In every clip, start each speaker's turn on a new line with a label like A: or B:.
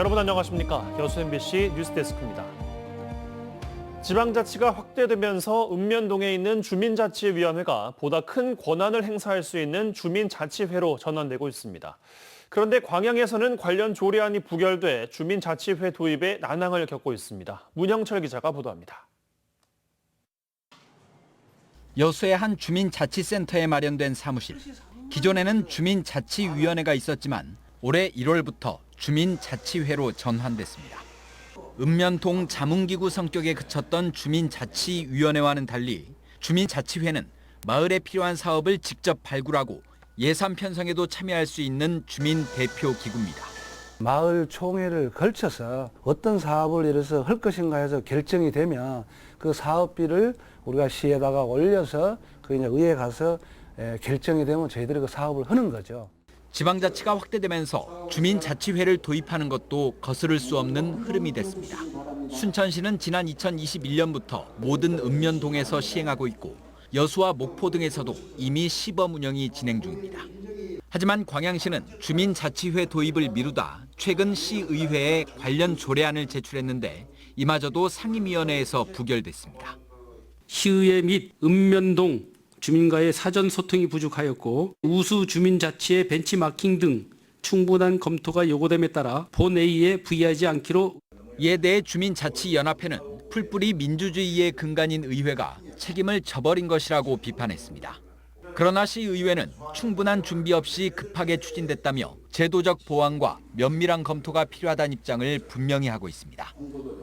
A: 여러분 안녕하십니까? 여수 MBC 뉴스데스크입니다. 지방자치가 확대되면서 읍면동에 있는 주민자치위원회가 보다 큰 권한을 행사할 수 있는 주민자치회로 전환되고 있습니다. 그런데 광양에서는 관련 조례안이 부결돼 주민자치회 도입에 난항을 겪고 있습니다. 문형철 기자가 보도합니다.
B: 여수의 한 주민자치센터에 마련된 사무실. 기존에는 주민자치위원회가 있었지만 올해 1월부터 주민자치회로 전환됐습니다. 읍면동 자문기구 성격에 그쳤던 주민자치위원회와는 달리 주민자치회는 마을에 필요한 사업을 직접 발굴하고 예산 편성에도 참여할 수 있는 주민 대표 기구입니다.
C: 마을 총회를 걸쳐서 어떤 사업을 이래서 할 것인가 해서 결정이 되면 그 사업비를 우리가 시에다가 올려서 그 이제 의회에 가서 결정이 되면 저희들이 그 사업을 하는 거죠.
B: 지방자치가 확대되면서 주민자치회를 도입하는 것도 거스를 수 없는 흐름이 됐습니다. 순천시는 지난 2021년부터 모든 읍면동에서 시행하고 있고 여수와 목포 등에서도 이미 시범 운영이 진행 중입니다. 하지만 광양시는 주민자치회 도입을 미루다 최근 시의회에 관련 조례안을 제출했는데 이마저도 상임위원회에서 부결됐습니다.
D: 시의회 및 읍면동 주민과의 사전 소통이 부족하였고 우수 주민자치의 벤치마킹 등 충분한 검토가 요구됨에 따라 본회의에 부의하지 않기로.
B: 이에 대해 주민자치연합회는 풀뿌리 민주주의의 근간인 의회가 책임을 져버린 것이라고 비판했습니다. 그러나 시의회는 충분한 준비 없이 급하게 추진됐다며 제도적 보완과 면밀한 검토가 필요하다는 입장을 분명히 하고 있습니다.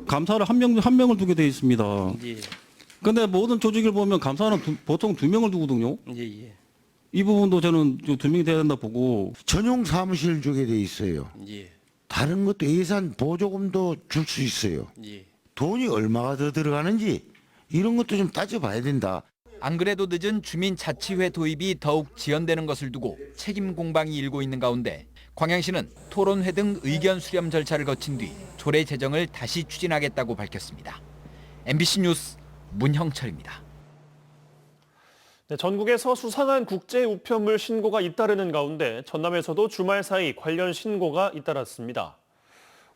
E: 감사를 한 명을 두게 돼 있습니다.
D: 예.
E: 근데 모든 조직을 보면 감사는 보통 2명을 두거든요.
D: 예.
E: 이 부분도 저는 2명이 돼야 된다 보고.
F: 전용 사무실 주게 돼 있어요.
D: 예.
F: 다른 것도 예산 보조금도 줄 수 있어요.
D: 예.
F: 돈이 얼마가 더 들어가는지 이런 것도 좀 따져봐야 된다.
B: 안 그래도 늦은 주민자치회 도입이 더욱 지연되는 것을 두고 책임 공방이 일고 있는 가운데 광양시는 토론회 등 의견 수렴 절차를 거친 뒤 조례 제정을 다시 추진하겠다고 밝혔습니다. MBC 뉴스 문형철입니다.
A: 네, 전국에서 수상한 국제 우편물 신고가 잇따르는 가운데 전남에서도 주말 사이 관련 신고가 잇따랐습니다.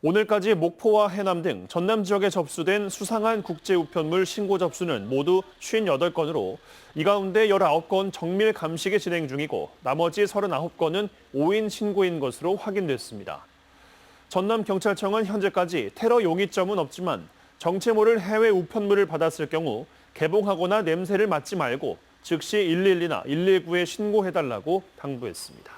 A: 오늘까지 목포와 해남 등 전남 지역에 접수된 수상한 국제 우편물 신고 접수는 모두 58건으로 이 가운데 19건 정밀 감식이 진행 중이고 나머지 39건은 오인 신고인 것으로 확인됐습니다. 전남경찰청은 현재까지 테러 용의점은 없지만 정체 모를 해외 우편물을 받았을 경우 개봉하거나 냄새를 맡지 말고 즉시 112나 119에 신고해달라고 당부했습니다.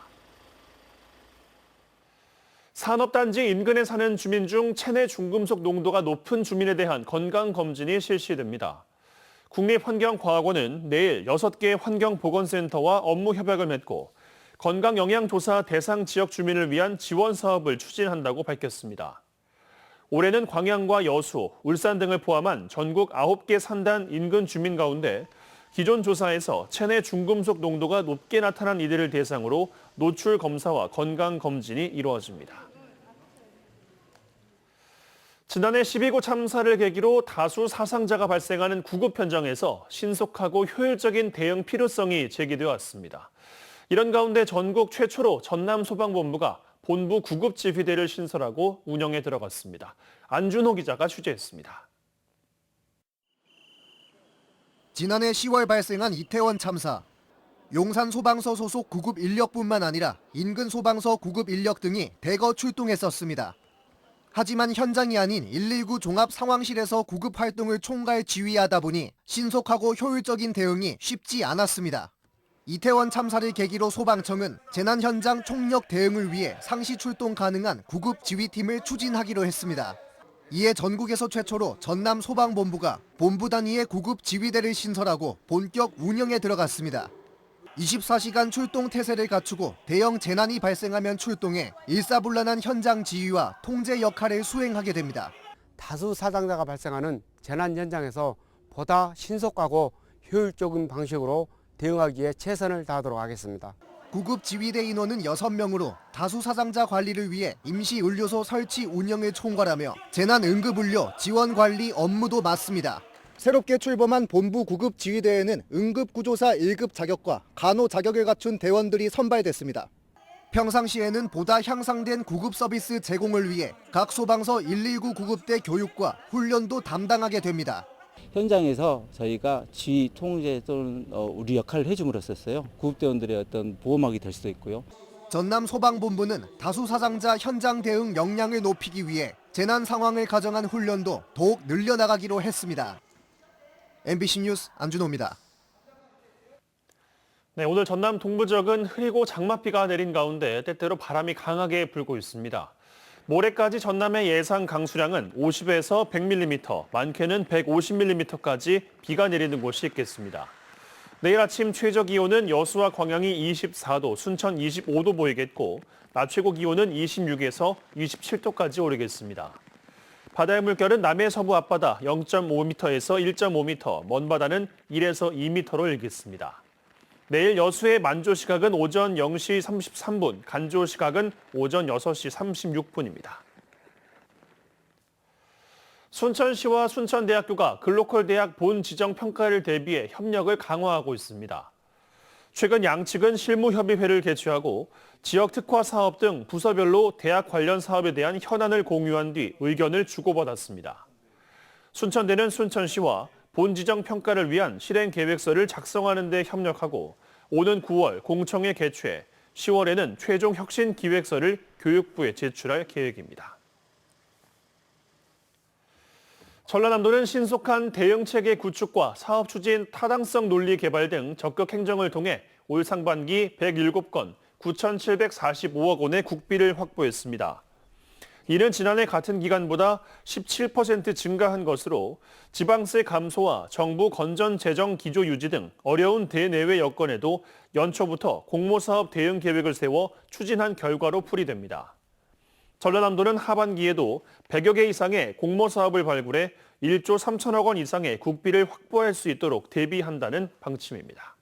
A: 산업단지 인근에 사는 주민 중 체내 중금속 농도가 높은 주민에 대한 건강검진이 실시됩니다. 국립환경과학원은 내일 6개 환경보건센터와 업무 협약을 맺고 건강영양조사 대상 지역 주민을 위한 지원 사업을 추진한다고 밝혔습니다. 올해는 광양과 여수, 울산 등을 포함한 전국 9개 산단 인근 주민 가운데 기존 조사에서 체내 중금속 농도가 높게 나타난 이들을 대상으로 노출 검사와 건강 검진이 이루어집니다. 지난해 12구 참사를 계기로 다수 사상자가 발생하는 구급 현장에서 신속하고 효율적인 대응 필요성이 제기되어 왔습니다. 이런 가운데 전국 최초로 전남소방본부가 본부 구급지휘대를 신설하고 운영에 들어갔습니다. 안준호 기자가 취재했습니다.
G: 지난해 10월 발생한 이태원 참사. 용산 소방서 소속 구급 인력뿐만 아니라 인근 소방서 구급 인력 등이 대거 출동했었습니다. 하지만 현장이 아닌 119 종합 상황실에서 구급 활동을 총괄 지휘하다 보니 신속하고 효율적인 대응이 쉽지 않았습니다. 이태원 참사를 계기로 소방청은 재난 현장 총력 대응을 위해 상시 출동 가능한 구급 지휘팀을 추진하기로 했습니다. 이에 전국에서 최초로 전남 소방본부가 본부 단위의 구급 지휘대를 신설하고 본격 운영에 들어갔습니다. 24시간 출동 태세를 갖추고 대형 재난이 발생하면 출동해 일사불란한 현장 지휘와 통제 역할을 수행하게 됩니다.
H: 다수 사상자가 발생하는 재난 현장에서 보다 신속하고 효율적인 방식으로 대응하기에 최선을 다하도록 하겠습니다.
G: 구급 지휘대 인원은 6명으로 다수 사상자 관리를 위해 임시 의료소 설치 운영을 총괄하며 재난 응급 의료 지원 관리 업무도 맡습니다. 새롭게 출범한 본부 구급 지휘대에는 응급 구조사 1급 자격과 간호 자격을 갖춘 대원들이 선발됐습니다. 평상시에는 보다 향상된 구급 서비스 제공을 위해 각 소방서 119 구급대 교육과 훈련도 담당하게 됩니다.
I: 현장에서 저희가 지휘, 통제 또는 우리 역할을 해줌으로써 구급대원들의 어떤 보호막이 될 수도 있고요.
G: 전남 소방본부는 다수 사상자 현장 대응 역량을 높이기 위해 재난 상황을 가정한 훈련도 더욱 늘려나가기로 했습니다. MBC 뉴스 안준호입니다.
A: 네, 오늘 전남 동부지역은 흐리고 장맛비가 내린 가운데 때때로 바람이 강하게 불고 있습니다. 모레까지 전남의 예상 강수량은 50에서 100mm, 많게는 150mm까지 비가 내리는 곳이 있겠습니다. 내일 아침 최저 기온은 여수와 광양이 24도, 순천 25도 보이겠고 낮 최고 기온은 26에서 27도까지 오르겠습니다. 바다의 물결은 남해 서부 앞바다 0.5m에서 1.5m, 먼 바다는 1에서 2m로 일겠습니다. 내일 여수의 만조 시각은 오전 0시 33분, 간조 시각은 오전 6시 36분입니다. 순천시와 순천대학교가 글로컬 대학 본 지정 평가를 대비해 협력을 강화하고 있습니다. 최근 양측은 실무협의회를 개최하고 지역 특화 사업 등 부서별로 대학 관련 사업에 대한 현안을 공유한 뒤 의견을 주고받았습니다. 순천대는 순천시와 본 지정 평가를 위한 실행 계획서를 작성하는 데 협력하고 오는 9월 공청회 개최, 10월에는 최종 혁신 기획서를 교육부에 제출할 계획입니다. 전라남도는 신속한 대응체계 구축과 사업 추진 타당성 논리 개발 등 적극 행정을 통해 올 상반기 107건 9,745억 원의 국비를 확보했습니다. 이는 지난해 같은 기간보다 17% 증가한 것으로 지방세 감소와 정부 건전 재정 기조 유지 등 어려운 대내외 여건에도 연초부터 공모사업 대응 계획을 세워 추진한 결과로 풀이됩니다. 전라남도는 하반기에도 100여 개 이상의 공모사업을 발굴해 1조 3천억 원 이상의 국비를 확보할 수 있도록 대비한다는 방침입니다.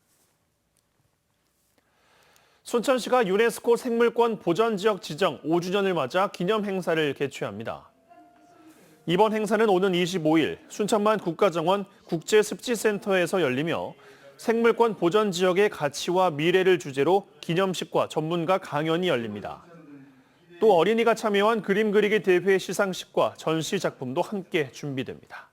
A: 순천시가 유네스코 생물권 보전지역 지정 5주년을 맞아 기념 행사를 개최합니다. 이번 행사는 오는 25일 순천만 국가정원 국제습지센터에서 열리며 생물권 보전지역의 가치와 미래를 주제로 기념식과 전문가 강연이 열립니다. 또 어린이가 참여한 그림 그리기 대회 시상식과 전시 작품도 함께 준비됩니다.